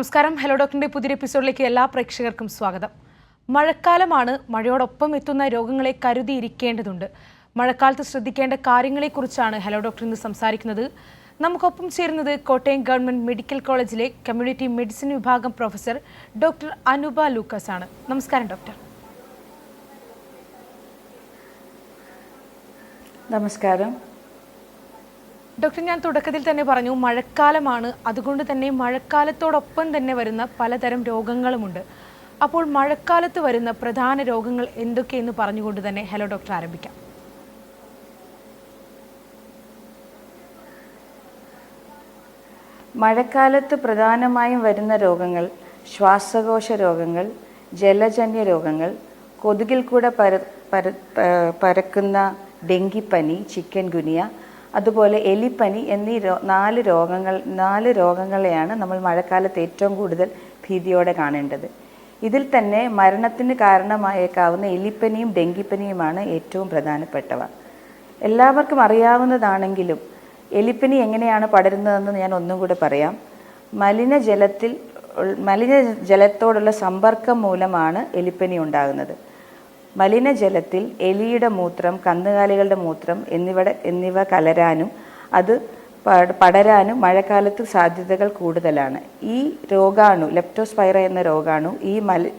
നമസ്കാരം. ഹലോ ഡോക്ടറിന്റെ പുതിയ എപ്പിസോഡിലേക്ക് എല്ലാ പ്രേക്ഷകർക്കും സ്വാഗതം. മഴക്കാലമാണ്. മഴയോടൊപ്പം എത്തുന്ന രോഗങ്ങളെ കരുതിയിരിക്കേണ്ടതുണ്ട്. മഴക്കാലത്ത് ശ്രദ്ധിക്കേണ്ട കാര്യങ്ങളെക്കുറിച്ചാണ് ഹലോ ഡോക്ടർ ഇന്ന് സംസാരിക്കുന്നത്. നമുക്കൊപ്പം ചേരുന്നത് കോട്ടയം ഗവൺമെന്റ് മെഡിക്കൽ കോളേജിലെ കമ്മ്യൂണിറ്റി മെഡിസിൻ വിഭാഗം പ്രൊഫസർ ഡോക്ടർ അനുപ ലൂക്കസ് ആണ്. നമസ്കാരം ഡോക്ടർ. നമസ്കാരം ഡോക്ടർ, ഞാൻ തുടക്കത്തിൽ തന്നെ പറഞ്ഞു മഴക്കാലമാണ്. അതുകൊണ്ട് തന്നെ മഴക്കാലത്തോടൊപ്പം തന്നെ വരുന്ന പലതരം രോഗങ്ങളുമുണ്ട്. അപ്പോൾ മഴക്കാലത്ത് വരുന്ന പ്രധാന രോഗങ്ങൾ എന്തൊക്കെയെന്ന് പറഞ്ഞുകൊണ്ട് തന്നെ ഹലോ ഡോക്ടർ ആരംഭിക്കാം. മഴക്കാലത്ത് പ്രധാനമായും വരുന്ന രോഗങ്ങൾ ശ്വാസകോശ രോഗങ്ങൾ, ജലജന്യ രോഗങ്ങൾ, കൊതുകിൽ കൂടെ പരക്കുന്ന ഡെങ്കിപ്പനി, ചിക്കൻ ഗുനിയ, അതുപോലെ എലിപ്പനി എന്നീ നാല് രോഗങ്ങളെയാണ് നമ്മൾ മഴക്കാലത്ത് ഏറ്റവും കൂടുതൽ ഭീതിയോടെ കാണേണ്ടത്. ഇതിൽ തന്നെ മരണത്തിന് കാരണമായേക്കാവുന്ന എലിപ്പനിയും ഡെങ്കിപ്പനിയുമാണ് ഏറ്റവും പ്രധാനപ്പെട്ടവ. എല്ലാവർക്കും അറിയാവുന്നതാണെങ്കിലും എലിപ്പനി എങ്ങനെയാണ് പടരുന്നതെന്ന് ഞാൻ ഒന്നും കൂടെ പറയാം. മലിനജലത്തോടുള്ള സമ്പർക്കം മൂലമാണ് എലിപ്പനി ഉണ്ടാകുന്നത്. മലിനജലത്തിൽ എലിയുടെ മൂത്രം, കന്നുകാലികളുടെ മൂത്രം എന്നിവ കലരാനും അത് പടരാനും മഴക്കാലത്ത് സാധ്യതകൾ കൂടുതലാണ്. ഈ രോഗാണു, ലെപ്റ്റോസ്പൈറ എന്ന രോഗാണു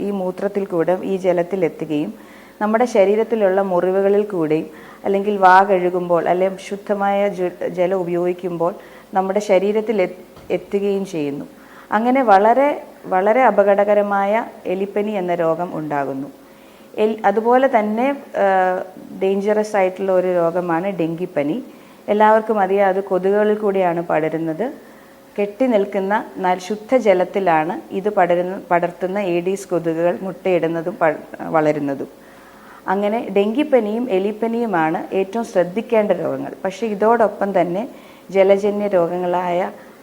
ഈ മൂത്രത്തിൽ കൂടെ ഈ ജലത്തിൽ എത്തുകയും നമ്മുടെ ശരീരത്തിലുള്ള മുറിവുകളിൽ കൂടെയും അല്ലെങ്കിൽ വാ കഴുകുമ്പോൾ അല്ലെങ്കിൽ ശുദ്ധമായ ജലം ഉപയോഗിക്കുമ്പോൾ നമ്മുടെ ശരീരത്തിൽ എത്തുകയും ചെയ്യുന്നു. അങ്ങനെ വളരെ വളരെ അപകടകരമായ എലിപ്പനി എന്ന രോഗം ഉണ്ടാകുന്നു. അതുപോലെ തന്നെ ഡേഞ്ചറസ് ആയിട്ടുള്ള ഒരു രോഗമാണ് ഡെങ്കിപ്പനി. എല്ലാവർക്കും അറിയാം, അത് കൊതുകുകളിൽ കൂടിയാണ് പടരുന്നത്. കെട്ടി നിൽക്കുന്ന ശുദ്ധജലത്തിലാണ് ഇത് പടർത്തുന്ന ഏഡീസ് കൊതുകുകൾ മുട്ടയിടുന്നതും വളരുന്നതും. അങ്ങനെ ഡെങ്കിപ്പനിയും എലിപ്പനിയുമാണ് ഏറ്റവും ശ്രദ്ധിക്കേണ്ട രോഗങ്ങൾ. പക്ഷേ ഇതോടൊപ്പം തന്നെ ജലജന്യ രോഗങ്ങളായ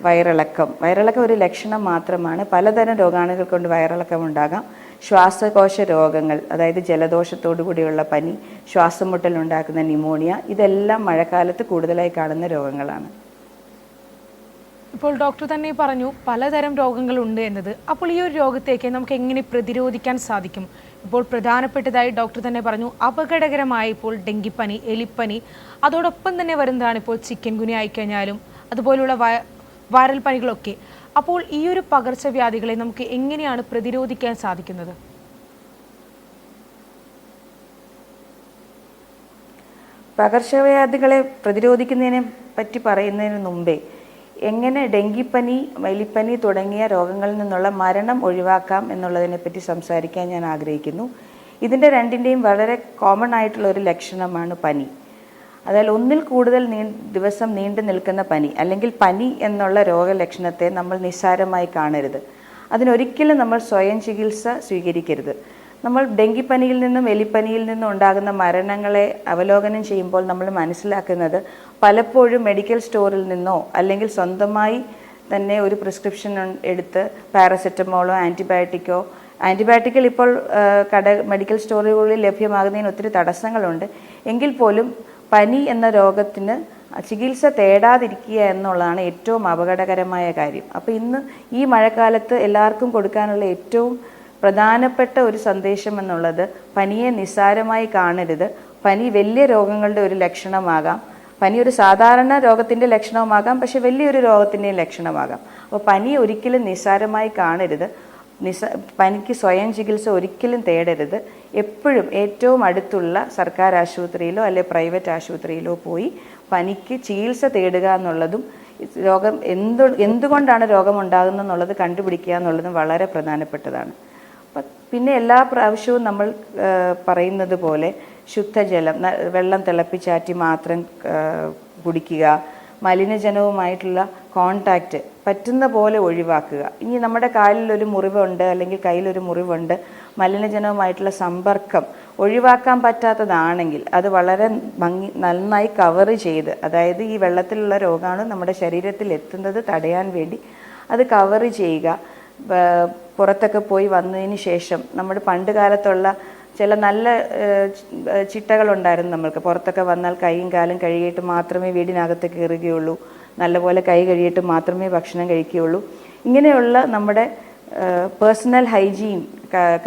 വയറിളക്കം ഒരു ലക്ഷണം മാത്രമാണ്. പലതരം രോഗാണുകൾ കൊണ്ട് വയറിളക്കം ഉണ്ടാകാം. ശ്വാസകോശ രോഗങ്ങൾ, അതായത് ജലദോഷത്തോടു കൂടിയുള്ള പനി, ശ്വാസം മുട്ടൽ ഉണ്ടാക്കുന്ന ന്യൂമോണിയ, ഇതെല്ലാം മഴക്കാലത്ത് കൂടുതലായി കാണുന്ന രോഗങ്ങളാണ്. ഇപ്പോൾ ഡോക്ടർ തന്നെ പറഞ്ഞു പലതരം രോഗങ്ങളുണ്ട് എന്നത്. അപ്പോൾ ഈ ഒരു രോഗത്തേക്ക് നമുക്ക് എങ്ങനെ പ്രതിരോധിക്കാൻ സാധിക്കും? ഇപ്പോൾ പ്രധാനപ്പെട്ടതായി ഡോക്ടർ തന്നെ പറഞ്ഞു അപകടകരമായ ഇപ്പോൾ ഡെങ്കിപ്പനി, എലിപ്പനി, അതോടൊപ്പം തന്നെ വരുന്നതാണ് ഇപ്പോൾ ചിക്കൻ ഗുനിയ ആയിക്കഴിഞ്ഞാലും അതുപോലുള്ള വൈറൽ പനികളൊക്കെ. അപ്പോൾ ഈ ഒരു പകർച്ചവ്യാധികളെ നമുക്ക് എങ്ങനെയാണ് പ്രതിരോധിക്കാൻ സാധിക്കുന്നത്? പകർച്ചവ്യാധികളെ പ്രതിരോധിക്കുന്നതിനെ പറ്റി പറയുന്നതിന് മുമ്പേ എങ്ങനെ ഡെങ്കിപ്പനി, എലിപ്പനി തുടങ്ങിയ രോഗങ്ങളിൽ നിന്നുള്ള മരണം ഒഴിവാക്കാം എന്നുള്ളതിനെ പറ്റി സംസാരിക്കാൻ ഞാൻ ആഗ്രഹിക്കുന്നു. ഇതിൻ്റെ രണ്ടിൻ്റെയും വളരെ കോമൺ ആയിട്ടുള്ള ഒരു ലക്ഷണമാണ് പനി. അതായത് ഒന്നിൽ കൂടുതൽ ദിവസം നീണ്ടു നിൽക്കുന്ന പനി അല്ലെങ്കിൽ പനി എന്നുള്ള രോഗലക്ഷണത്തെ നമ്മൾ നിസ്സാരമായി കാണരുത്. അതിനൊരിക്കലും നമ്മൾ സ്വയം ചികിത്സ സ്വീകരിക്കരുത്. നമ്മൾ ഡെങ്കിപ്പനിയിൽ നിന്നും എലിപ്പനിയിൽ നിന്നും ഉണ്ടാകുന്ന മരണങ്ങളെ അവലോകനം ചെയ്യുമ്പോൾ നമ്മൾ മനസ്സിലാക്കുന്നത് പലപ്പോഴും മെഡിക്കൽ സ്റ്റോറിൽ നിന്നോ അല്ലെങ്കിൽ സ്വന്തമായി തന്നെ ഒരു പ്രിസ്ക്രിപ്ഷൻ എടുത്ത് പാരസെറ്റമോളോ ആൻറ്റിബയോട്ടിക്കൽ ഇപ്പോൾ മെഡിക്കൽ സ്റ്റോറുകളിൽ ലഭ്യമാകുന്നതിന് ഒത്തിരി തടസ്സങ്ങളുണ്ട്. എങ്കിൽ പോലും പനി എന്ന രോഗത്തിന് ചികിത്സ തേടാതിരിക്കുക എന്നുള്ളതാണ് ഏറ്റവും അപകടകരമായ കാര്യം. അപ്പോൾ ഇന്ന് ഈ മഴക്കാലത്ത് എല്ലാവർക്കും കൊടുക്കാനുള്ള ഏറ്റവും പ്രധാനപ്പെട്ട ഒരു സന്ദേശം എന്നുള്ളത് പനിയെ നിസ്സാരമായി കാണരുത്. പനി വലിയ രോഗങ്ങളുടെ ഒരു ലക്ഷണമാകാം. പനി ഒരു സാധാരണ രോഗത്തിൻ്റെ ലക്ഷണമാകാം, പക്ഷെ വലിയൊരു രോഗത്തിൻ്റെയും ലക്ഷണമാകാം. അപ്പോൾ പനി ഒരിക്കലും നിസ്സാരമായി കാണരുത്. പനിക്ക് സ്വയം ചികിത്സ ഒരിക്കലും തേടരുത്. എപ്പോഴും ഏറ്റവും അടുത്തുള്ള സർക്കാർ ആശുപത്രിയിലോ അല്ലെങ്കിൽ പ്രൈവറ്റ് ആശുപത്രിയിലോ പോയി പനിക്ക് ചികിത്സ തേടുക എന്നുള്ളതും രോഗം എന്തുകൊണ്ടാണ് രോഗമുണ്ടാകുന്നത് എന്നുള്ളത് കണ്ടുപിടിക്കുക എന്നുള്ളതും വളരെ പ്രധാനപ്പെട്ടതാണ്. പിന്നെ എല്ലാ പ്രാവശ്യവും നമ്മൾ പറയുന്നത് പോലെ ശുദ്ധജലം, വെള്ളം തിളപ്പിച്ചാറ്റി മാത്രം കുടിക്കുക, മലിനജലവുമായിട്ടുള്ള കോണ്ടാക്റ്റ് പറ്റുന്ന പോലെ ഒഴിവാക്കുക. ഇനി നമ്മുടെ കാലിലൊരു മുറിവുണ്ട് അല്ലെങ്കിൽ കയ്യിലൊരു മുറിവുണ്ട്, മലിനജലവുമായിട്ടുള്ള സമ്പർക്കം ഒഴിവാക്കാൻ പറ്റാത്തതാണെങ്കിൽ അത് വളരെ നന്നായി കവർ ചെയ്ത്, അതായത് ഈ വെള്ളത്തിലുള്ള രോഗാണു നമ്മുടെ ശരീരത്തിൽ എത്തുന്നത് തടയാൻ വേണ്ടി അത് കവർ ചെയ്യുക. പുറത്തൊക്കെ പോയി വന്നതിന് ശേഷം നമ്മുടെ പണ്ട് കാലത്തുള്ള ചില നല്ല ചിട്ടകളുണ്ടായിരുന്നു. നമ്മൾക്ക് പുറത്തൊക്കെ വന്നാൽ കൈയും കാലും കഴുകിയിട്ട് മാത്രമേ വീടിനകത്ത് കയറുകയുള്ളൂ, നല്ലപോലെ കൈ കഴുകിയിട്ട് മാത്രമേ ഭക്ഷണം കഴിക്കുകയുള്ളൂ. ഇങ്ങനെയുള്ള നമ്മുടെ പേഴ്സണൽ ഹൈജീൻ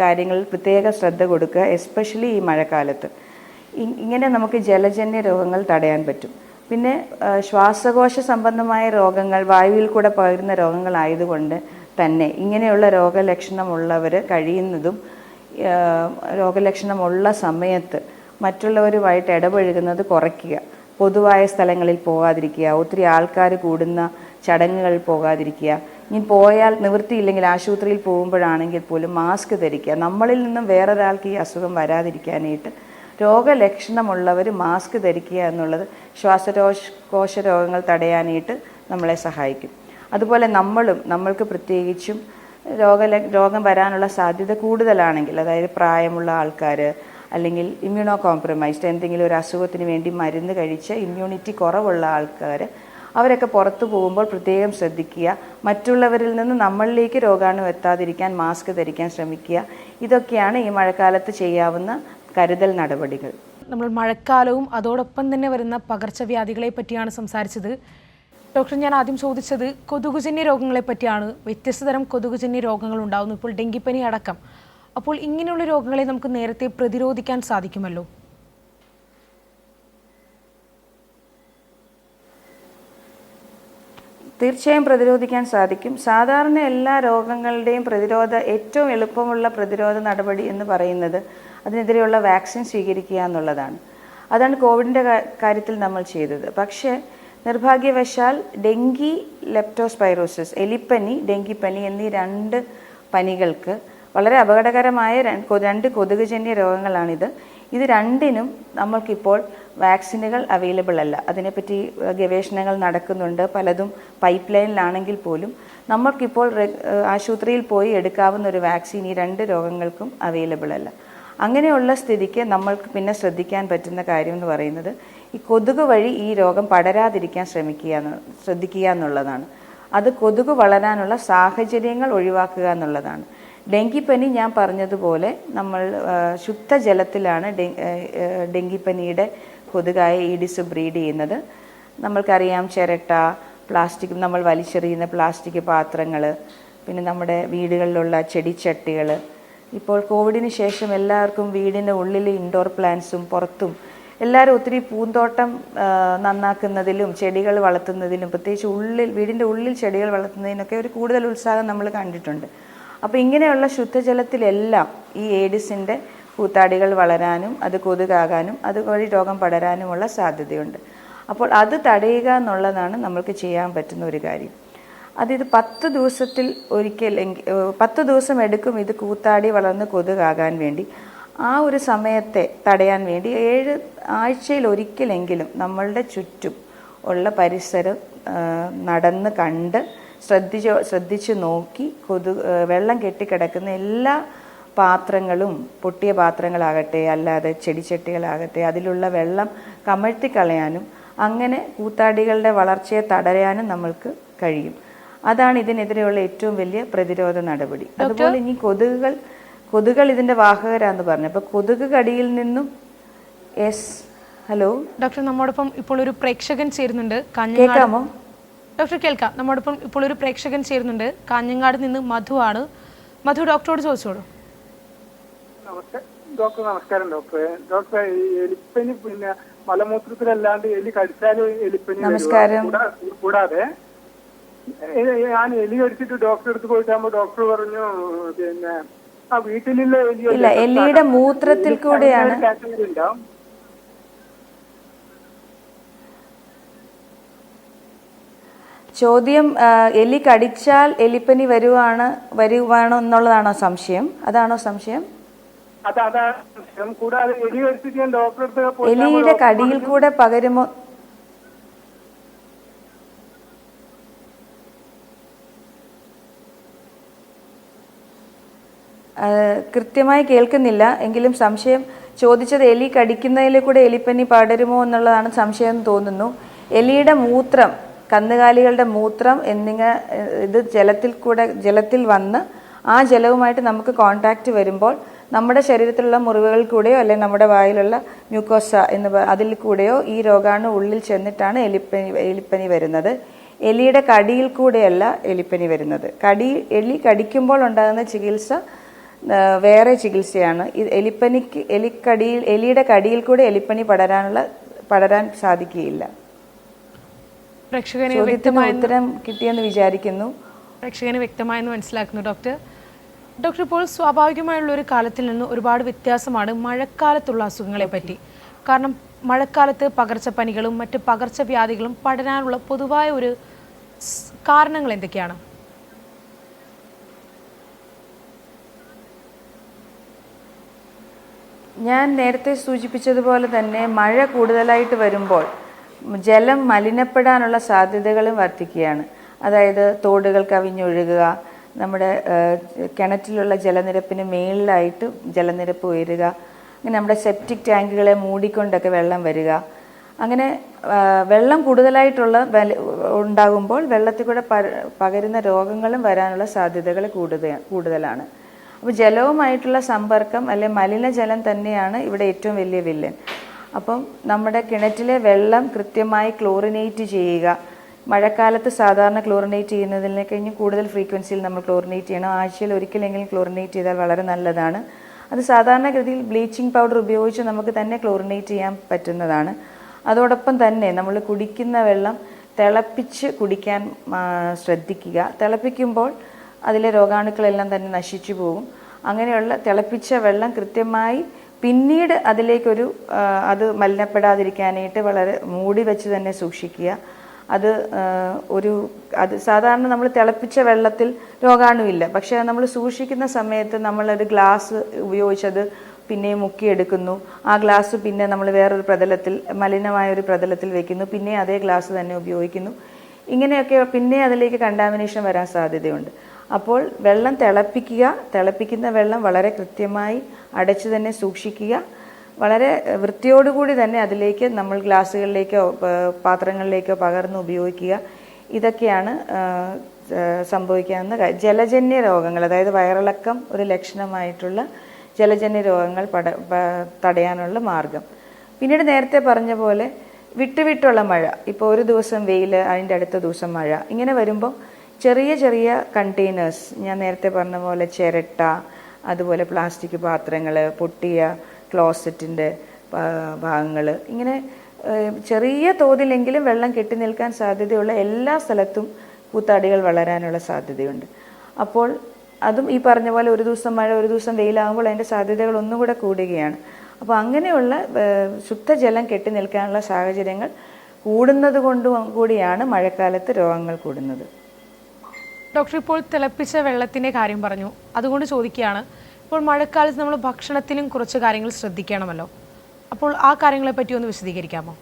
കാര്യങ്ങളിൽ പ്രത്യേക ശ്രദ്ധ കൊടുക്കുക, എസ്പെഷ്യലി ഈ മഴക്കാലത്ത്. ഇങ്ങനെ നമുക്ക് ജലജന്യ രോഗങ്ങൾ തടയാൻ പറ്റും. പിന്നെ ശ്വാസകോശ സംബന്ധമായ രോഗങ്ങൾ, വായുവിൽ കൂടെ പകരുന്ന രോഗങ്ങളായതുകൊണ്ട് തന്നെ ഇങ്ങനെയുള്ള രോഗലക്ഷണമുള്ളവർ കഴിയുന്നതും രോഗലക്ഷണമുള്ള സമയത്ത് മറ്റുള്ളവരുമായിട്ട് ഇടപഴകുന്നത് കുറയ്ക്കുക. പൊതുവായ സ്ഥലങ്ങളിൽ പോകാതിരിക്കുക, ഒത്തിരി ആൾക്കാർ കൂടുന്ന ചടങ്ങുകളിൽ പോകാതിരിക്കുക. ഇനി പോയാൽ നിവൃത്തിയില്ലെങ്കിൽ ആശുപത്രിയിൽ പോകുമ്പോഴാണെങ്കിൽ പോലും മാസ്ക് ധരിക്കുക. നമ്മളിൽ നിന്നും വേറൊരാൾക്ക് ഈ അസുഖം വരാതിരിക്കാനായിട്ട് രോഗലക്ഷണമുള്ളവർ മാസ്ക് ധരിക്കുക എന്നുള്ളത് ശ്വാസകോശ രോഗങ്ങൾ തടയാനായിട്ട് നമ്മളെ സഹായിക്കും. അതുപോലെ നമ്മൾക്ക് പ്രത്യേകിച്ചും രോഗം വരാനുള്ള സാധ്യത കൂടുതലാണെങ്കിൽ, അതായത് പ്രായമുള്ള ആൾക്കാർ അല്ലെങ്കിൽ ഇമ്മ്യൂണോ കോംപ്രമൈസ്ഡ്, എന്തെങ്കിലും ഒരു അസുഖത്തിന് വേണ്ടി മരുന്ന് കഴിച്ച് ഇമ്മ്യൂണിറ്റി കുറവുള്ള ആൾക്കാർ, അവരൊക്കെ പുറത്തു പോകുമ്പോൾ പ്രത്യേകം ശ്രദ്ധിക്കുക. മറ്റുള്ളവരിൽ നിന്ന് നമ്മളിലേക്ക് രോഗാണു എത്താതിരിക്കാൻ മാസ്ക് ധരിക്കാൻ ശ്രമിക്കുക. ഇതൊക്കെയാണ് ഈ മഴക്കാലത്ത് ചെയ്യാവുന്ന കരുതൽ നടപടികൾ. നമ്മൾ മഴക്കാലവും അതോടൊപ്പം തന്നെ വരുന്ന പകർച്ചവ്യാധികളെ പറ്റിയാണ് സംസാരിച്ചത്. ഡോക്ടർ, ഞാൻ ആദ്യം ചോദിച്ചത് കൊതുകുജന്യ രോഗങ്ങളെ പറ്റിയാണ്. വ്യത്യസ്ത തരം കൊതുകുജന്യ രോഗങ്ങൾ ഉണ്ടാകുന്നു, ഇപ്പോൾ ഡെങ്കിപ്പനി അടക്കം. അപ്പോൾ ഇങ്ങനെയുള്ള രോഗങ്ങളെ നമുക്ക് നേരത്തെ പ്രതിരോധിക്കാൻ സാധിക്കുമല്ലോ? തീർച്ചയായും പ്രതിരോധിക്കാൻ സാധിക്കും. സാധാരണ എല്ലാ രോഗങ്ങളുടെയും ഏറ്റവും എളുപ്പമുള്ള പ്രതിരോധ നടപടി എന്ന് പറയുന്നത് അതിനെതിരെയുള്ള വാക്സിൻ സ്വീകരിക്കുക എന്നുള്ളതാണ്. അതാണ് കോവിഡിൻ്റെ കാര്യത്തിൽ നമ്മൾ ചെയ്തത്. പക്ഷേ നിർഭാഗ്യവശാൽ ഡെങ്കി, ലെപ്റ്റോസ്പൈറോസിസ്, എലിപ്പനി, ഡെങ്കിപ്പനി എന്നീ 2 പനികൾക്ക് വളരെ അപകടകരമായ 2 കൊതുകുജന്യ രോഗങ്ങളാണിത്. ഇത് രണ്ടിനും നമ്മൾക്കിപ്പോൾ വാക്സിനുകൾ അവൈലബിൾ അല്ല. അതിനെപ്പറ്റി ഗവേഷണങ്ങൾ നടക്കുന്നുണ്ട്, പലതും പൈപ്പ് ലൈനിലാണെങ്കിൽ പോലും നമ്മൾക്കിപ്പോൾ ആശുപത്രിയിൽ പോയി എടുക്കാവുന്ന ഒരു വാക്സിൻ ഈ 2 രോഗങ്ങൾക്കും അവൈലബിൾ അല്ല. അങ്ങനെയുള്ള സ്ഥിതിക്ക് നമ്മൾക്ക് പിന്നെ ശ്രദ്ധിക്കാൻ പറ്റുന്ന കാര്യം എന്ന് പറയുന്നത് ഈ കൊതുക് വഴി ഈ രോഗം പടരാതിരിക്കാൻ ശ്രദ്ധിക്കുക എന്നുള്ളതാണ്. അത് കൊതുക് വളരാനുള്ള സാഹചര്യങ്ങൾ ഒഴിവാക്കുക എന്നുള്ളതാണ്. ഡെങ്കിപ്പനി ഞാൻ പറഞ്ഞതുപോലെ നമ്മൾ ശുദ്ധജലത്തിലാണ് ഡെങ്കിപ്പനിയുടെ കൊതുകായ ഈഡിസ് ബ്രീഡ് ചെയ്യുന്നത്. നമ്മൾക്കറിയാം, ചിരട്ട, പ്ലാസ്റ്റിക്, നമ്മൾ വലിച്ചെറിയുന്ന പ്ലാസ്റ്റിക് പാത്രങ്ങൾ, പിന്നെ നമ്മുടെ വീടുകളിലുള്ള ചെടിച്ചട്ടികൾ. ഇപ്പോൾ കോവിഡിന് ശേഷം എല്ലാവർക്കും വീടിൻ്റെ ഉള്ളിൽ ഇൻഡോർ പ്ലാന്റ്സും പുറത്തും എല്ലാവരും ഒത്തിരി പൂന്തോട്ടം നന്നാക്കുന്നതിലും ചെടികൾ വളർത്തുന്നതിലും, പ്രത്യേകിച്ച് വീടിൻ്റെ ഉള്ളിൽ ചെടികൾ വളർത്തുന്നതിനൊക്കെ ഒരു കൂടുതൽ ഉത്സാഹം നമ്മൾ കണ്ടിട്ടുണ്ട്. അപ്പോൾ ഇങ്ങനെയുള്ള ശുദ്ധജലത്തിലെല്ലാം ഈ ഏഡിസിൻ്റെ കൂത്താടികൾ വളരാനും അത് കൊതുകാകാനും അതുവഴി രോഗം പടരാനുമുള്ള സാധ്യതയുണ്ട്. അപ്പോൾ അത് തടയുക എന്നുള്ളതാണ് നമ്മൾക്ക് ചെയ്യാൻ പറ്റുന്ന ഒരു കാര്യം. അതിത് 10 ദിവസത്തിൽ ഒരിക്കൽ 10 ദിവസം എടുക്കും ഇത് കൂത്താടി വളർന്ന് കൊതുകാകാൻ വേണ്ടി. ആ ഒരു സമയത്തെ തടയാൻ വേണ്ടി 7 ആഴ്ചയിൽ ഒരിക്കലെങ്കിലും നമ്മളുടെ ചുറ്റും ഉള്ള പരിസരം നടന്ന് കണ്ട് ശ്രദ്ധിച്ച് നോക്കി വെള്ളം കെട്ടിക്കിടക്കുന്ന എല്ലാ പാത്രങ്ങളും, പൊട്ടിയ പാത്രങ്ങളാകട്ടെ അല്ലാതെ ചെടിച്ചട്ടികളാകട്ടെ, അതിലുള്ള വെള്ളം കമഴ്ത്തിക്കളയാനും അങ്ങനെ കൂത്താടികളുടെ വളർച്ചയെ തടയാനും നമ്മൾക്ക് കഴിയും. അതാണ് ഇതിനെതിരെയുള്ള ഏറ്റവും വലിയ പ്രതിരോധ നടപടി. അതുപോലെ ഇനി കൊതുകുകൾ ഇതിന്റെ വാഹകരാന്ന് പറഞ്ഞു. അപ്പൊ കൊതുക് കടിയിൽ നിന്നും ഹലോ ഡോക്ടർ, നമ്മോടൊപ്പം ഇപ്പോൾ ഒരു പ്രേക്ഷകൻ ചേരുന്നുണ്ട്. കേൾക്കാമോ ഡോക്ടർ? കേൾക്കാം. നമ്മോടൊപ്പം ഇപ്പോൾ ഒരു പ്രേക്ഷകൻ ചേരുന്നുണ്ട്. കാഞ്ഞങ്ങാട് നിന്ന് മധു ആണ്. മധു, ഡോക്ടറോട് ചോദിച്ചോളൂ. ഡോക്ടർ നമസ്കാരം. ഡോക്ടർ ഈ എലിപ്പനി പിന്നെ മലമൂത്രത്തിലല്ലാണ്ട് എലി കടിച്ചാലും എലിപ്പനി നമസ്കാരം. കൂടാതെ ഞാൻ എലി കടിച്ചിട്ട് ഡോക്ടറെ അടുത്ത് പോയിട്ടാകുമ്പോ ഡോക്ടർ പറഞ്ഞു പിന്നെ ആ വീട്ടിലുള്ള എലിയുടെ മൂത്രത്തിൽ കൂടെയാണ് ഉണ്ടാവും. ചോദ്യം. എലി കടിച്ചാൽ എലിപ്പനി വരുവാണോ എന്നുള്ളതാണോ സംശയം? അതാണോ സംശയം? കൂടാതെ എലി കടിച്ചിട്ട് ഞാൻ ഡോക്ടറെ എലിയുടെ കടിയിൽ കൂടെ പകരുമോ? കൃത്യമായി കേൾക്കുന്നില്ല എങ്കിലും സംശയം ചോദിച്ചത് എലി കടിക്കുന്നതിൽ കൂടെ എലിപ്പനി പടരുമോ എന്നുള്ളതാണ് സംശയം തോന്നുന്നു. എലിയുടെ മൂത്രം, കന്നുകാലികളുടെ മൂത്രം ഇത് ജലത്തിൽ വന്ന് ആ ജലവുമായിട്ട് നമുക്ക് കോണ്ടാക്റ്റ് വരുമ്പോൾ നമ്മുടെ ശരീരത്തിലുള്ള മുറിവുകളിൽ കൂടെയോ അല്ലെങ്കിൽ നമ്മുടെ വായിലുള്ള മ്യൂക്കോസ അതിൽ കൂടെയോ ഈ രോഗാണു ഉള്ളിൽ ചെന്നിട്ടാണ് എലിപ്പനി വരുന്നത്. എലിയുടെ കടിയിൽ കൂടെയല്ല എലിപ്പനി വരുന്നത്. എലി കടിക്കുമ്പോൾ ഉണ്ടാകുന്ന ചികിത്സ വേറെ ചികിത്സയാണ്. എലിയുടെ കടിയിൽ കൂടെ എലിപ്പനി പടരാൻ സാധിക്കുകയില്ല. ചോദ്യത്തിന് ഉത്തരം കിട്ടിയെന്ന് വിചാരിക്കുന്നു. പ്രേക്ഷകന് വ്യക്തമായെന്ന് മനസ്സിലാക്കുന്നു ഡോക്ടർ. ഇപ്പോൾ സ്വാഭാവികമായുള്ള ഒരു കാലത്തിൽ നിന്ന് ഒരുപാട് വ്യത്യാസമാണ് മഴക്കാലത്തുള്ള അസുഖങ്ങളെ പറ്റി. കാരണം മഴക്കാലത്ത് പകർച്ചപ്പനികളും മറ്റ് പകർച്ചവ്യാധികളും പടരാനുള്ള പൊതുവായ ഒരു കാരണങ്ങൾ എന്തൊക്കെയാണ്? ഞാൻ നേരത്തെ സൂചിപ്പിച്ചതുപോലെ തന്നെ മഴ കൂടുതലായിട്ട് വരുമ്പോൾ ജലം മലിനപ്പെടാനുള്ള സാധ്യതകളും വർദ്ധിക്കുകയാണ്. അതായത് തോടുകൾ കവിഞ്ഞൊഴുകുക, നമ്മുടെ കിണറ്റിലുള്ള ജലനിരപ്പിന് മേളിലായിട്ട് ജലനിരപ്പ് ഉയരുക, അങ്ങനെ നമ്മുടെ സെപ്റ്റിക് ടാങ്കുകളെ മൂടിക്കൊണ്ടൊക്കെ വെള്ളം വരിക. അങ്ങനെ വെള്ളം ഉണ്ടാകുമ്പോൾ വെള്ളത്തിൽ കൂടെ പകരുന്ന രോഗങ്ങളും വരാനുള്ള സാധ്യതകൾ കൂടുതലാണ്. അപ്പോൾ ജലവുമായിട്ടുള്ള സമ്പർക്കം അല്ലെ മലിനജലം തന്നെയാണ് ഇവിടെ ഏറ്റവും വലിയ വില്ലൻ. അപ്പം നമ്മുടെ കിണറ്റിലെ വെള്ളം കൃത്യമായി ക്ലോറിനേറ്റ് ചെയ്യുക. മഴക്കാലത്ത് സാധാരണ ക്ലോറിനേറ്റ് ചെയ്യുന്നതിനെ കഴിഞ്ഞ് കൂടുതൽ ഫ്രീക്വൻസിയിൽ നമ്മൾ ക്ലോറിനേറ്റ് ചെയ്യണം. ആഴ്ചയിൽ ഒരിക്കലെങ്കിലും ക്ലോറിനേറ്റ് ചെയ്താൽ വളരെ നല്ലതാണ്. അത് സാധാരണഗതിയിൽ ബ്ലീച്ചിങ് പൗഡർ ഉപയോഗിച്ച് നമുക്ക് തന്നെ ക്ലോറിനേറ്റ് ചെയ്യാൻ പറ്റുന്നതാണ്. അതോടൊപ്പം തന്നെ നമ്മൾ കുടിക്കുന്ന വെള്ളം തിളപ്പിച്ച് കുടിക്കാൻ ശ്രദ്ധിക്കുക. തിളപ്പിക്കുമ്പോൾ അതിലെ രോഗാണുക്കളെല്ലാം തന്നെ നശിച്ചു പോകും. അങ്ങനെയുള്ള തിളപ്പിച്ച വെള്ളം കൃത്യമായി പിന്നീട് അതിലേക്കൊരു അത് മലിനപ്പെടാതിരിക്കാനായിട്ട് വളരെ മൂടി വെച്ച് തന്നെ സൂക്ഷിക്കുക. അത് സാധാരണ നമ്മൾ തിളപ്പിച്ച വെള്ളത്തിൽ രോഗാണുവില്ല. പക്ഷേ നമ്മൾ സൂക്ഷിക്കുന്ന സമയത്ത് നമ്മളൊരു ഗ്ലാസ് ഉപയോഗിച്ചത് പിന്നെ മുക്കിയെടുക്കുന്നു. ആ ഗ്ലാസ് പിന്നെ നമ്മൾ വേറൊരു പ്രതലത്തിൽ, മലിനമായ ഒരു പ്രതലത്തിൽ വെക്കുന്നു. പിന്നെ അതേ ഗ്ലാസ് തന്നെ ഉപയോഗിക്കുന്നു. ഇങ്ങനെയൊക്കെ പിന്നെ അതിലേക്ക് കണ്ടാമിനേഷൻ വരാൻ സാധ്യതയുണ്ട്. അപ്പോൾ വെള്ളം തിളപ്പിക്കുന്ന വെള്ളം വളരെ കൃത്യമായി അടച്ചു തന്നെ സൂക്ഷിക്കുക. വളരെ വൃത്തിയോടുകൂടി തന്നെ അതിലേക്ക് നമ്മൾ ഗ്ലാസ്സുകളിലേക്കോ പാത്രങ്ങളിലേക്കോ പകർന്ന് ഉപയോഗിക്കുക. ഇതൊക്കെയാണ് സംഭവിക്കാവുന്ന ജലജന്യ രോഗങ്ങൾ, അതായത് വയറിളക്കം ഒരു ലക്ഷണമായിട്ടുള്ള ജലജന്യ രോഗങ്ങൾ തടയാനുള്ള മാർഗം. പിന്നീട് നേരത്തെ പറഞ്ഞ പോലെ വിട്ടുവിട്ടുള്ള മഴ, ഇപ്പോൾ ഒരു ദിവസം വെയിൽ, അതിൻ്റെ അടുത്ത ദിവസം മഴ, ഇങ്ങനെ വരുമ്പോൾ ചെറിയ ചെറിയ കണ്ടെയ്നേഴ്സ്, ഞാൻ നേരത്തെ പറഞ്ഞ പോലെ ചിരട്ട, അതുപോലെ പ്ലാസ്റ്റിക് പാത്രങ്ങൾ, പൊട്ടിയ ക്ലോസറ്റിൻ്റെ ഭാഗങ്ങൾ, ഇങ്ങനെ ചെറിയ തോതിലെങ്കിലും വെള്ളം കെട്ടി നിൽക്കാൻ സാധ്യതയുള്ള എല്ലാ സ്ഥലത്തും കൂത്താടികൾ വളരാനുള്ള സാധ്യതയുണ്ട്. അപ്പോൾ അതും ഈ പറഞ്ഞ പോലെ ഒരു ദിവസം മഴ ഒരു ദിവസം വെയിലാകുമ്പോൾ അതിൻ്റെ സാധ്യതകൾ ഒന്നും കൂടെ കൂടുകയാണ്. അപ്പോൾ അങ്ങനെയുള്ള ശുദ്ധജലം കെട്ടി നിൽക്കാനുള്ള സാഹചര്യങ്ങൾ കൂടുന്നത് കൂടിയാണ് മഴക്കാലത്ത് രോഗങ്ങൾ കൂടുന്നത്. ഡോക്ടർ, ഇപ്പോൾ തിളപ്പിച്ച വെള്ളത്തിൻ്റെ കാര്യം പറഞ്ഞു, അതുകൊണ്ട് ചോദിക്കുകയാണ്, ഇപ്പോൾ മഴക്കാലത്ത് നമ്മൾ ഭക്ഷണത്തിലും കുറച്ച് കാര്യങ്ങൾ ശ്രദ്ധിക്കണമല്ലോ, അപ്പോൾ ആ കാര്യങ്ങളെ പറ്റി ഒന്ന് വിശദീകരിക്കാമോ?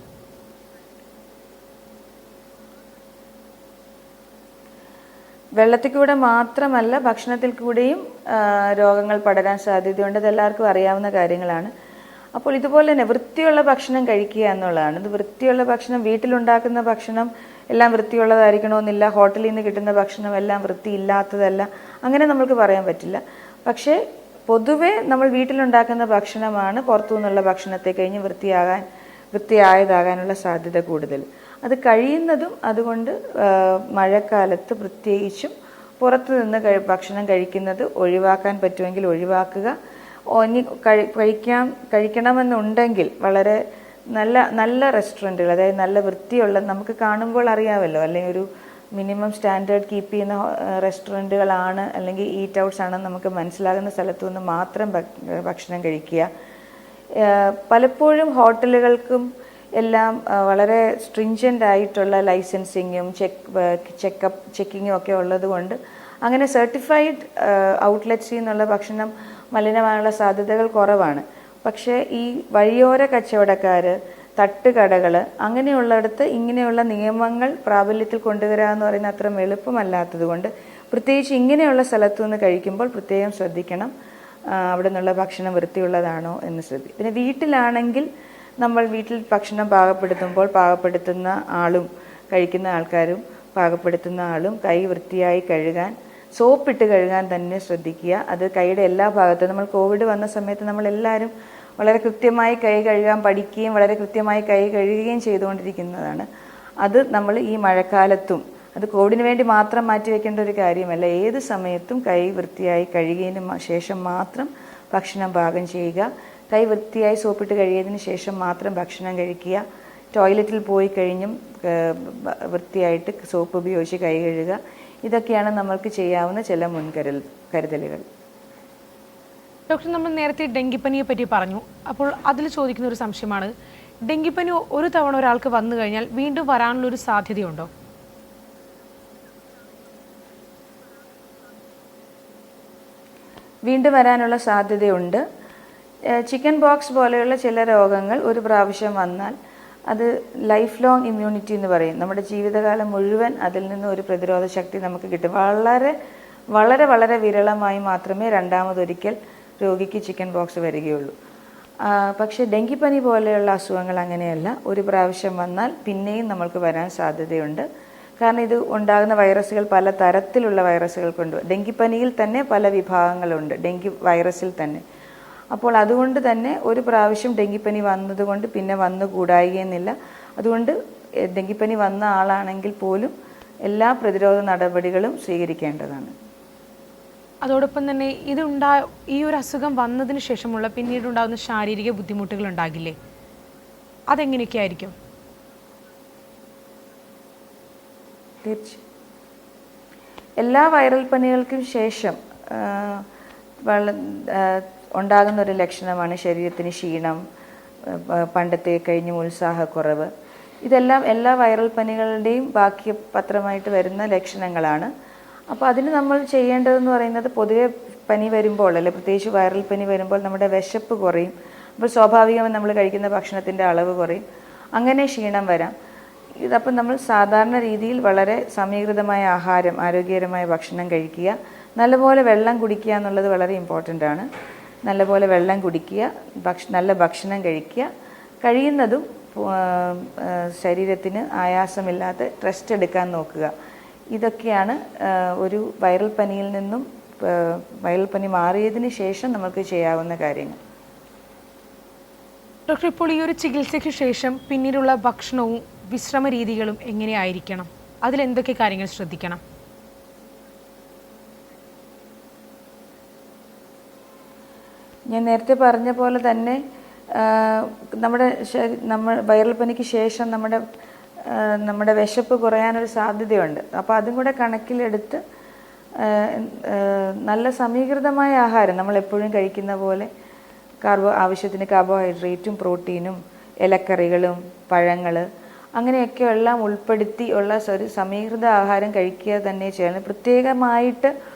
വെള്ളത്തിൽ കൂടെ മാത്രമല്ല ഭക്ഷണത്തിൽ കൂടെയും രോഗങ്ങൾ പടരാൻ സാധ്യതയുണ്ട്. അതെല്ലാവർക്കും അറിയാവുന്ന കാര്യങ്ങളാണ്. അപ്പോൾ ഇതുപോലെ തന്നെ വൃത്തിയുള്ള ഭക്ഷണം കഴിക്കുക എന്നുള്ളതാണ്. ഇത് വൃത്തിയുള്ള ഭക്ഷണം, വീട്ടിലുണ്ടാക്കുന്ന ഭക്ഷണം എല്ലാം വൃത്തിയുള്ളതായിരിക്കണമെന്നില്ല. ഹോട്ടലിൽ നിന്ന് കിട്ടുന്ന ഭക്ഷണം എല്ലാം വൃത്തിയില്ലാത്തതല്ല, അങ്ങനെ നമുക്ക് പറയാൻ പറ്റില്ല. പക്ഷേ പൊതുവെ നമ്മൾ വീട്ടിലുണ്ടാക്കുന്ന ഭക്ഷണമാണ് പുറത്തു നിന്നുള്ള ഭക്ഷണത്തെ കഴിഞ്ഞ് വൃത്തിയായതാകാനുള്ള സാധ്യത കൂടുതൽ. അത് കഴിയുന്നതും അതുകൊണ്ട് മഴക്കാലത്ത് പ്രത്യേകിച്ചും പുറത്തു നിന്ന് ഭക്ഷണം കഴിക്കുന്നത് ഒഴിവാക്കാൻ പറ്റുമെങ്കിൽ ഒഴിവാക്കുക. ഇനി കഴിക്കണമെന്നുണ്ടെങ്കിൽ വളരെ നല്ല റെസ്റ്റോറൻറ്റുകൾ, അതായത് നല്ല വൃത്തിയുള്ള, നമുക്ക് കാണുമ്പോൾ അറിയാമല്ലോ, അല്ലെങ്കിൽ ഒരു മിനിമം സ്റ്റാൻഡേർഡ് കീപ്പ് ചെയ്യുന്ന റെസ്റ്റോറൻറ്റുകളാണ് അല്ലെങ്കിൽ ഈറ്റ് ഔട്ട്സ് ആണെന്ന് നമുക്ക് മനസ്സിലാകുന്ന സ്ഥലത്തു നിന്ന് മാത്രം ഭക്ഷണം കഴിക്കുക. പലപ്പോഴും ഹോട്ടലുകൾക്കും എല്ലാം വളരെ സ്ട്രിഞ്ചൻ്റ് ആയിട്ടുള്ള ലൈസൻസിങ്ങും ചെക്കിങ്ങും ഒക്കെ ഉള്ളത് കൊണ്ട് അങ്ങനെ സർട്ടിഫൈഡ് ഔട്ട്ലെറ്റ്സിൽ നിന്നുള്ള ഭക്ഷണം മലിനമായുള്ള സാധ്യതകൾ കുറവാണ്. പക്ഷേ ഈ വഴിയോര കച്ചവടക്കാർ, തട്ടുകടകൾ, അങ്ങനെയുള്ളിടത്ത് ഇങ്ങനെയുള്ള നിയമങ്ങൾ പ്രാബല്യത്തിൽ കൊണ്ടുവരിക എന്ന് പറയുന്നത് അത്ര എളുപ്പമല്ലാത്തത് കൊണ്ട് പ്രത്യേകിച്ച് ഇങ്ങനെയുള്ള സ്ഥലത്തു നിന്ന് കഴിക്കുമ്പോൾ പ്രത്യേകം ശ്രദ്ധിക്കണം. അവിടെ നിന്നുള്ള ഭക്ഷണം വൃത്തിയുള്ളതാണോ എന്ന് ശ്രദ്ധിക്കും. പിന്നെ വീട്ടിലാണെങ്കിൽ നമ്മൾ വീട്ടിൽ ഭക്ഷണം പാകപ്പെടുത്തുമ്പോൾ പാകപ്പെടുത്തുന്ന ആളും കഴിക്കുന്ന ആൾക്കാരും പാകപ്പെടുത്തുന്ന ആളും കൈ വൃത്തിയായി കഴുകാൻ, സോപ്പിട്ട് കഴുകാൻ തന്നെ ശ്രദ്ധിക്കുക. അത് കൈയുടെ എല്ലാ ഭാഗത്തും, നമ്മൾ കോവിഡ് വന്ന സമയത്ത് നമ്മളെല്ലാവരും വളരെ കൃത്യമായി കൈ കഴുകാൻ പഠിക്കുകയും വളരെ കൃത്യമായി കൈ കഴുകുകയും ചെയ്തുകൊണ്ടിരിക്കുന്നതാണ്. അത് നമ്മൾ ഈ മഴക്കാലത്തും അത് കോവിഡിന് വേണ്ടി മാത്രം മാറ്റിവെക്കേണ്ട ഒരു കാര്യമല്ല. ഏത് സമയത്തും കൈ വൃത്തിയായി കഴുകിയതിന് ശേഷം മാത്രം ഭക്ഷണം പാകം ചെയ്യുക, കൈ വൃത്തിയായി സോപ്പിട്ട് കഴുകിയതിന് ശേഷം മാത്രം ഭക്ഷണം കഴിക്കുക, ടോയ്ലറ്റിൽ പോയി കഴിഞ്ഞും വൃത്തിയായിട്ട് സോപ്പ് ഉപയോഗിച്ച് കൈ കഴുകുക. ഇതൊക്കെയാണ് നമ്മൾക്ക് ചെയ്യാവുന്ന ചില കരുതലുകൾ. ഡോക്ടർ, നമ്മൾ നേരത്തെ ഡെങ്കിപ്പനിയെ പറ്റി പറഞ്ഞു. അപ്പോൾ അതിൽ ചോദിക്കുന്ന ഒരു സംശയമാണ്, ഡെങ്കിപ്പനി ഒരു തവണ ഒരാൾക്ക് വന്നു കഴിഞ്ഞാൽ വീണ്ടും വരാനുള്ളൊരു സാധ്യതയുണ്ടോ? വീണ്ടും വരാനുള്ള സാധ്യതയുണ്ട്. ചിക്കൻ ബോക്സ് പോലെയുള്ള ചില രോഗങ്ങൾ ഒരു പ്രാവശ്യം വന്നാൽ അത് ലൈഫ് ലോങ് ഇമ്മ്യൂണിറ്റി എന്ന് പറയും. നമ്മുടെ ജീവിതകാലം മുഴുവൻ അതിൽ നിന്ന് ഒരു പ്രതിരോധ ശക്തി നമുക്ക് കിട്ടും. വളരെ വളരെ വളരെ വിരളമായി മാത്രമേ രണ്ടാമതൊരിക്കൽ രോഗിക്ക് ചിക്കൻ ബോക്സ് വരികയുള്ളൂ. പക്ഷേ ഡെങ്കിപ്പനി പോലെയുള്ള അസുഖങ്ങൾ അങ്ങനെയല്ല. ഒരു പ്രാവശ്യം വന്നാൽ പിന്നെയും നമ്മൾക്ക് വരാൻ സാധ്യതയുണ്ട്. കാരണം ഇത് ഉണ്ടാകുന്ന വൈറസുകൾ പല തരത്തിലുള്ള വൈറസുകൾ കൊണ്ട്, ഡെങ്കിപ്പനിയിൽ തന്നെ പല വിഭാഗങ്ങളുണ്ട് ഡെങ്കി വൈറസിൽ തന്നെ. അപ്പോൾ അതുകൊണ്ട് തന്നെ ഒരു പ്രാവശ്യം ഡെങ്കിപ്പനി വന്നതുകൊണ്ട് പിന്നെ വന്നുകൂടായികയെന്നില്ല. അതുകൊണ്ട് ഡെങ്കിപ്പനി വന്ന ആളാണെങ്കിൽ പോലും എല്ലാ പ്രതിരോധ നടപടികളും സ്വീകരിക്കേണ്ടതാണ്. അതോടൊപ്പം തന്നെ ഈ ഒരു അസുഖം വന്നതിന് ശേഷമുള്ള പിന്നീട് ഉണ്ടാകുന്ന ശാരീരിക ബുദ്ധിമുട്ടുകൾ ഉണ്ടാകില്ലേ? അതെങ്ങനെയൊക്കെ ആയിരിക്കും? തീർച്ചയായും എല്ലാ വൈറൽ പനികൾക്കും ശേഷം ഉണ്ടാകുന്ന ഒരു ലക്ഷണമാണ് ശരീരത്തിന് ക്ഷീണം, പണ്ടത്തെ കഴിഞ്ഞും ഉത്സാഹക്കുറവ്. ഇതെല്ലാം എല്ലാ വൈറൽ പനികളുടെയും ബാക്കി പത്രമായിട്ട് വരുന്ന ലക്ഷണങ്ങളാണ്. അപ്പോൾ അതിന് നമ്മൾ ചെയ്യേണ്ടതെന്ന് പറയുന്നത്, പൊതുവെ പനി വരുമ്പോൾ അല്ലെ, പ്രത്യേകിച്ച് വൈറൽ പനി വരുമ്പോൾ നമ്മുടെ വിശപ്പ് കുറയും. അപ്പോൾ സ്വാഭാവികമായി നമ്മൾ കഴിക്കുന്ന ഭക്ഷണത്തിൻ്റെ അളവ് കുറയും. അങ്ങനെ ക്ഷീണം വരാം. ഇതപ്പം നമ്മൾ സാധാരണ രീതിയിൽ വളരെ സമീകൃതമായ ആഹാരം, ആരോഗ്യകരമായ ഭക്ഷണം കഴിക്കുക, നല്ലപോലെ വെള്ളം കുടിക്കുക എന്നുള്ളത് വളരെ ഇമ്പോർട്ടൻ്റ് ആണ്. നല്ലപോലെ വെള്ളം കുടിക്കുക, നല്ല ഭക്ഷണം കഴിക്കുക, കഴിയുന്നതും ശരീരത്തിന് ആയാസമില്ലാതെ റെസ്റ്റ് എടുക്കാൻ നോക്കുക. ഇതൊക്കെയാണ് ഒരു വൈറൽ പനിയിൽ നിന്നും വൈറൽ പനി മാറിയതിന് ശേഷം നമുക്ക് ചെയ്യാവുന്ന കാര്യങ്ങൾ. ഡോക്ടർ, ഇപ്പോൾ ഈ ഒരു ചികിത്സയ്ക്ക് ശേഷം പിന്നീടുള്ള ഭക്ഷണവും വിശ്രമ രീതികളും എങ്ങനെയായിരിക്കണം? അതിലെന്തൊക്കെ കാര്യങ്ങൾ ശ്രദ്ധിക്കണം? ഞാൻ നേരത്തെ പറഞ്ഞ പോലെ തന്നെ നമ്മൾ വൈറൽ പനിക്ക് ശേഷം നമ്മുടെ വിശപ്പ് കുറയാനൊരു സാധ്യതയുണ്ട്. അപ്പോൾ അതും കൂടെ കണക്കിലെടുത്ത് നല്ല സമീകൃതമായ ആഹാരം നമ്മൾ എപ്പോഴും കഴിക്കുന്ന പോലെ ആവശ്യത്തിന് കാർബോഹൈഡ്രേറ്റും പ്രോട്ടീനും ഇലക്കറികളും പഴങ്ങൾ അങ്ങനെയൊക്കെ എല്ലാം ഉൾപ്പെടുത്തി ഉള്ള ഒരു സമീകൃത ആഹാരം കഴിക്കുക തന്നെ ചെയ്യണം. പ്രത്യേകമായിട്ട്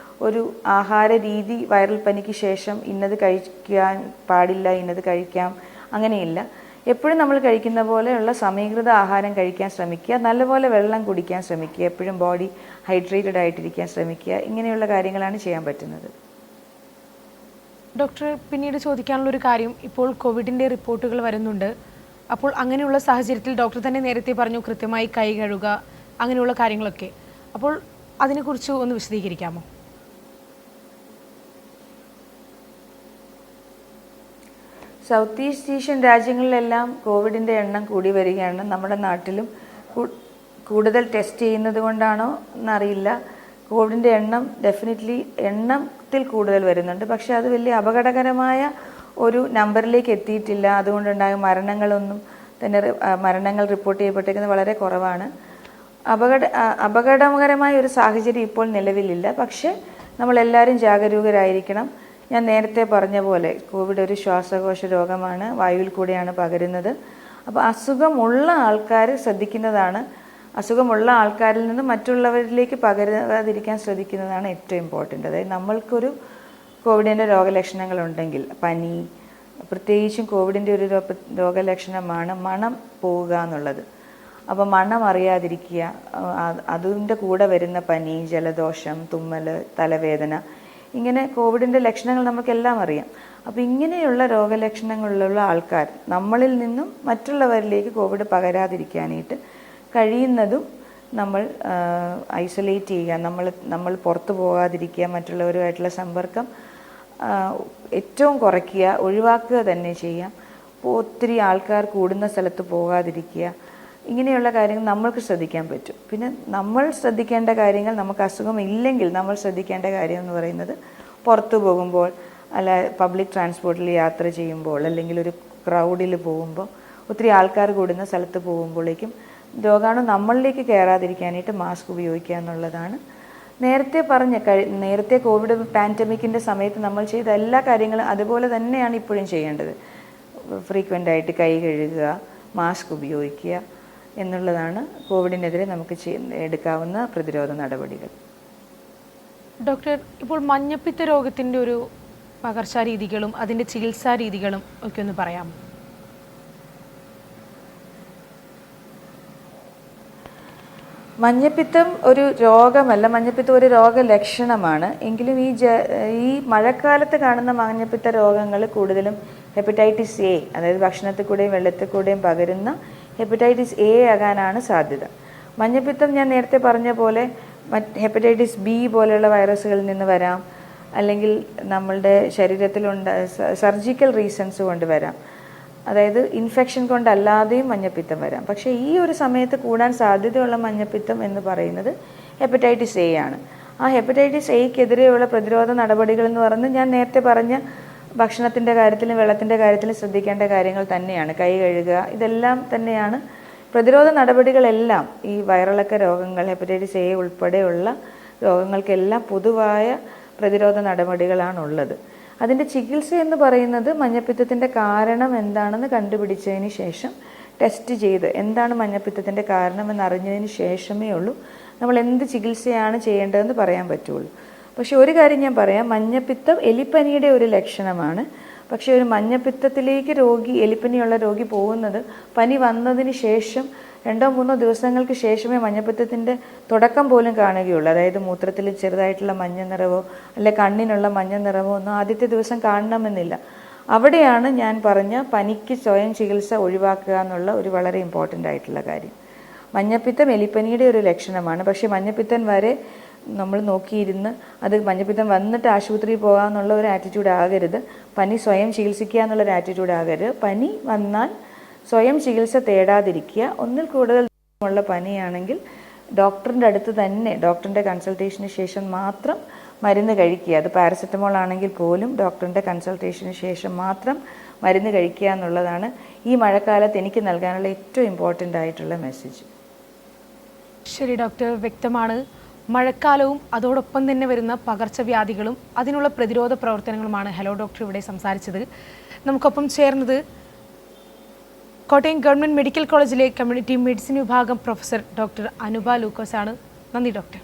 ഒരു ആഹാര രീതി വൈറൽ പനിക്ക് ശേഷം ഇന്നത് കഴിക്കാൻ പാടില്ല, ഇന്നത് കഴിക്കാം, അങ്ങനെയില്ല. എപ്പോഴും നമ്മൾ കഴിക്കുന്ന പോലെയുള്ള സമീകൃത ആഹാരം കഴിക്കാൻ ശ്രമിക്കുക, നല്ലപോലെ വെള്ളം കുടിക്കാൻ ശ്രമിക്കുക, എപ്പോഴും ബോഡി ഹൈഡ്രേറ്റഡ് ആയിട്ടിരിക്കാൻ ശ്രമിക്കുക. ഇങ്ങനെയുള്ള കാര്യങ്ങളാണ് ചെയ്യാൻ പറ്റുന്നത്. ഡോക്ടർ, പിന്നീട് ചോദിക്കാനുള്ളൊരു കാര്യം, ഇപ്പോൾ കോവിഡിൻ്റെ റിപ്പോർട്ടുകൾ വരുന്നുണ്ട്. അപ്പോൾ അങ്ങനെയുള്ള സാഹചര്യത്തിൽ ഡോക്ടർ തന്നെ നേരത്തെ പറഞ്ഞു കൃത്യമായി കൈ കഴുകുക, അങ്ങനെയുള്ള കാര്യങ്ങളൊക്കെ. അപ്പോൾ അതിനെക്കുറിച്ച് ഒന്ന് വിശദീകരിക്കാമോ? സൗത്ത് ഈസ്റ്റ് ഏഷ്യൻ രാജ്യങ്ങളിലെല്ലാം കോവിഡിൻ്റെ എണ്ണം കൂടി വരികയാണ്. നമ്മുടെ നാട്ടിലും കൂടുതൽ ടെസ്റ്റ് ചെയ്യുന്നത് കൊണ്ടാണോ എന്നറിയില്ല, കോവിഡിൻ്റെ എണ്ണം ഡെഫിനറ്റ്ലി എണ്ണത്തിൽ കൂടുതൽ വരുന്നുണ്ട്. പക്ഷേ അത് വലിയ അപകടകരമായ ഒരു നമ്പറിലേക്ക് എത്തിയിട്ടില്ല. അതുകൊണ്ടുണ്ടായ മരണങ്ങൾ റിപ്പോർട്ട് ചെയ്യപ്പെട്ടേക്കുന്നത് വളരെ കുറവാണ്. അപകടകരമായ ഒരു സാഹചര്യം ഇപ്പോൾ നിലവിലില്ല. പക്ഷേ നമ്മളെല്ലാവരും ജാഗരൂകരായിരിക്കണം. ഞാൻ നേരത്തെ പറഞ്ഞ പോലെ കോവിഡ് ഒരു ശ്വാസകോശ രോഗമാണ്, വായുവിൽ കൂടെയാണ് പകരുന്നത്. അപ്പോൾ അസുഖമുള്ള ആൾക്കാർ ശ്രദ്ധിക്കുന്നതാണ്, അസുഖമുള്ള ആൾക്കാരിൽ നിന്ന് മറ്റുള്ളവരിലേക്ക് പകരാതിരിക്കാൻ ശ്രദ്ധിക്കുന്നതാണ് ഏറ്റവും ഇമ്പോർട്ടൻ്റ്. അതായത് നമ്മൾക്കൊരു കോവിഡിൻ്റെ രോഗലക്ഷണങ്ങളുണ്ടെങ്കിൽ, പനി, പ്രത്യേകിച്ചും കോവിഡിൻ്റെ ഒരു രോഗലക്ഷണമാണ് മണം പോവുക എന്നുള്ളത്. അപ്പോൾ മണം അറിയാതിരിക്കുക, അതിൻ്റെ കൂടെ വരുന്ന പനി, ജലദോഷം, തുമ്മൽ, തലവേദന, ഇങ്ങനെ കോവിഡിൻ്റെ ലക്ഷണങ്ങൾ നമുക്കെല്ലാം അറിയാം. അപ്പോൾ ഇങ്ങനെയുള്ള രോഗലക്ഷണങ്ങളിലുള്ള ആൾക്കാർ നമ്മളിൽ നിന്നും മറ്റുള്ളവരിലേക്ക് കോവിഡ് പകരാതിരിക്കാനായിട്ട് കഴിയുന്നതും നമ്മൾ ഐസൊലേറ്റ് ചെയ്യുക, നമ്മൾ പുറത്തു പോകാതിരിക്കുക, മറ്റുള്ളവരുമായിട്ടുള്ള സമ്പർക്കം ഏറ്റവും കുറയ്ക്കുക, ഒഴിവാക്കുക തന്നെ ചെയ്യാം. ഒത്തിരി ആൾക്കാർ കൂടുന്ന സ്ഥലത്ത് പോകാതിരിക്കുക. ഇങ്ങനെയുള്ള കാര്യങ്ങൾ നമ്മൾക്ക് ശ്രദ്ധിക്കാൻ പറ്റും. പിന്നെ നമ്മൾ ശ്രദ്ധിക്കേണ്ട കാര്യങ്ങൾ, നമുക്ക് അസുഖം ഇല്ലെങ്കിൽ നമ്മൾ ശ്രദ്ധിക്കേണ്ട കാര്യം എന്ന് പറയുന്നത് പുറത്തു പോകുമ്പോൾ, അല്ല പബ്ലിക് ട്രാൻസ്പോർട്ടിൽ യാത്ര ചെയ്യുമ്പോൾ, അല്ലെങ്കിൽ ഒരു ക്രൗഡിൽ പോകുമ്പോൾ, ഒത്തിരി ആൾക്കാർ കൂടുന്ന സ്ഥലത്ത് പോകുമ്പോഴേക്കും രോഗാണു നമ്മളിലേക്ക് കയറാതിരിക്കാനായിട്ട് മാസ്ക് ഉപയോഗിക്കുക എന്നുള്ളതാണ്. നേരത്തെ കോവിഡ് പാൻഡമിക്കിൻ്റെ സമയത്ത് നമ്മൾ ചെയ്ത എല്ലാ കാര്യങ്ങളും അതുപോലെ തന്നെയാണ് ഇപ്പോഴും ചെയ്യേണ്ടത്. ഫ്രീക്വൻ്റ് ആയിട്ട് കൈ കഴുകുക, മാസ്ക് ഉപയോഗിക്കുക എന്നുള്ളതാണ് കോവിഡിനെതിരെ നമുക്ക് എടുക്കാവുന്ന പ്രതിരോധ നടപടികൾ. ഡോക്ടർ, ഇപ്പോൾ മഞ്ഞപ്പിത്ത രോഗത്തിൻ്റെ ഒരു പകർച്ചാരീതികളും അതിൻ്റെ ചികിത്സാ രീതികളും ഒക്കെ ഒന്ന് പറയാമോ? മഞ്ഞപ്പിത്തം ഒരു രോഗമല്ല, മഞ്ഞപ്പിത്തം ഒരു രോഗലക്ഷണമാണ്. എങ്കിലും ഈ മഴക്കാലത്ത് കാണുന്ന മഞ്ഞപ്പിത്ത രോഗങ്ങൾ കൂടുതലും ഹെപ്പറ്റൈറ്റിസ് എ, അതായത് ഭക്ഷണത്തിൽ കൂടെയും വെള്ളത്തിൽ കൂടെയും പകരുന്ന ഹെപ്പറ്റൈറ്റിസ് എ ആകാനാണ് സാധ്യത. മഞ്ഞപ്പിത്തം ഞാൻ നേരത്തെ പറഞ്ഞ പോലെ ഹെപ്പറ്റൈറ്റിസ് ബി പോലെയുള്ള വൈറസുകളിൽ നിന്ന് വരാം, അല്ലെങ്കിൽ നമ്മളുടെ സർജിക്കൽ റീസൺസ് കൊണ്ട് വരാം. അതായത് ഇൻഫെക്ഷൻ കൊണ്ടല്ലാതെയും മഞ്ഞപ്പിത്തം വരാം. പക്ഷേ ഈ ഒരു സമയത്ത് കൂടാൻ സാധ്യതയുള്ള മഞ്ഞപ്പിത്തം എന്ന് പറയുന്നത് ഹെപ്പറ്റൈറ്റിസ് എ ആണ്. ആ ഹെപ്പറ്റൈറ്റിസ് എക്കെതിരെയുള്ള പ്രതിരോധ നടപടികൾ എന്ന് പറയുന്നത് ഞാൻ നേരത്തെ പറഞ്ഞ ഭക്ഷണത്തിൻ്റെ കാര്യത്തിലും വെള്ളത്തിൻ്റെ കാര്യത്തിലും ശ്രദ്ധിക്കേണ്ട കാര്യങ്ങൾ തന്നെയാണ്. കൈ കഴുകുക, ഇതെല്ലാം തന്നെയാണ് പ്രതിരോധ നടപടികളെല്ലാം. ഈ വയറിളക്ക രോഗങ്ങൾ, ഹെപ്പറ്റൈറ്റിസ് എ ഉൾപ്പെടെയുള്ള രോഗങ്ങൾക്കെല്ലാം പൊതുവായ പ്രതിരോധ നടപടികളാണുള്ളത്. അതിൻ്റെ ചികിത്സ എന്ന് പറയുന്നത് മഞ്ഞപ്പിത്തത്തിൻ്റെ കാരണം എന്താണെന്ന് കണ്ടുപിടിച്ചതിന് ശേഷം ടെസ്റ്റ് ചെയ്ത് എന്താണ് മഞ്ഞപ്പിത്തത്തിൻ്റെ കാരണമെന്ന് അറിഞ്ഞതിന് ശേഷമേ ഉള്ളൂ നമ്മൾ എന്ത് ചികിത്സയാണ് ചെയ്യേണ്ടതെന്ന് പറയാൻ പറ്റുള്ളൂ. പക്ഷേ ഒരു കാര്യം ഞാൻ പറയാം, മഞ്ഞപ്പിത്തം എലിപ്പനിയുടെ ഒരു ലക്ഷണമാണ്. പക്ഷേ ഒരു മഞ്ഞപ്പിത്തത്തിലേക്ക് എലിപ്പനിയുള്ള രോഗി പോകുന്നത് പനി വന്നതിന് ശേഷം 2-3 ദിവസങ്ങൾക്ക് ശേഷമേ മഞ്ഞപ്പിത്തത്തിൻ്റെ തുടക്കം പോലും കാണുകയുള്ളൂ. അതായത് മൂത്രത്തിൽ ചെറുതായിട്ടുള്ള മഞ്ഞ നിറവോ അല്ലെ കണ്ണിനുള്ള മഞ്ഞ നിറവോ ഒന്നും ആദ്യത്തെ ദിവസം കാണണമെന്നില്ല. അവിടെയാണ് ഞാൻ പറഞ്ഞ പനിക്ക് സ്വയം ചികിത്സ ഒഴിവാക്കുക എന്നുള്ള ഒരു വളരെ ഇമ്പോർട്ടൻ്റ് ആയിട്ടുള്ള കാര്യം. മഞ്ഞപ്പിത്തം എലിപ്പനിയുടെ ഒരു ലക്ഷണമാണ്. പക്ഷേ മഞ്ഞപ്പിത്തം വരെ നമ്മൾ നോക്കിയിരുന്ന് അത് മഞ്ഞപ്പിത്തം വന്നിട്ട് ആശുപത്രിയിൽ പോകാമെന്നുള്ള ഒരു ആറ്റിറ്റ്യൂഡ് ആകരുത്. പനി സ്വയം ചികിത്സിക്കുക എന്നുള്ളൊരു ആറ്റിറ്റ്യൂഡ് ആകരുത്. പനി വന്നാൽ സ്വയം ചികിത്സ തേടാതിരിക്കുക. ഒന്നിൽ കൂടുതൽ ഉള്ള പനിയാണെങ്കിൽ ഡോക്ടറിൻ്റെ അടുത്ത് തന്നെ ഡോക്ടറിൻ്റെ കൺസൾട്ടേഷന് ശേഷം മാത്രം മരുന്ന് കഴിക്കുക. അത് പാരസെറ്റമോൾ ആണെങ്കിൽ പോലും ഡോക്ടറിൻ്റെ കൺസൾട്ടേഷന് ശേഷം മാത്രം മരുന്ന് കഴിക്കുക എന്നുള്ളതാണ് ഈ മഴക്കാലത്ത് എനിക്ക് നൽകാനുള്ള ഏറ്റവും ഇമ്പോർട്ടൻ്റ് ആയിട്ടുള്ള മെസ്സേജ്. ശരി ഡോക്ടർ, വ്യക്തമാണ്. മഴക്കാലവും അതോടൊപ്പം തന്നെ വരുന്ന പകർച്ചവ്യാധികളും അതിനുള്ള പ്രതിരോധ പ്രവർത്തനങ്ങളുമാണ് ഹലോ ഡോക്ടർ ഇവിടെ സംസാരിച്ചത്. നമുക്കൊപ്പം ചേർന്നത് കോട്ടയം ഗവൺമെൻറ് മെഡിക്കൽ കോളേജിലെ കമ്മ്യൂണിറ്റി മെഡിസിൻ വിഭാഗം പ്രൊഫസർ ഡോക്ടർ അനുപ ലൂക്കോസ് ആണ്. നന്ദി ഡോക്ടർ.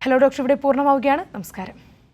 ഹലോ ഡോക്ടർ ഇവിടെ പൂർണ്ണമാവുകയാണ്. നമസ്കാരം.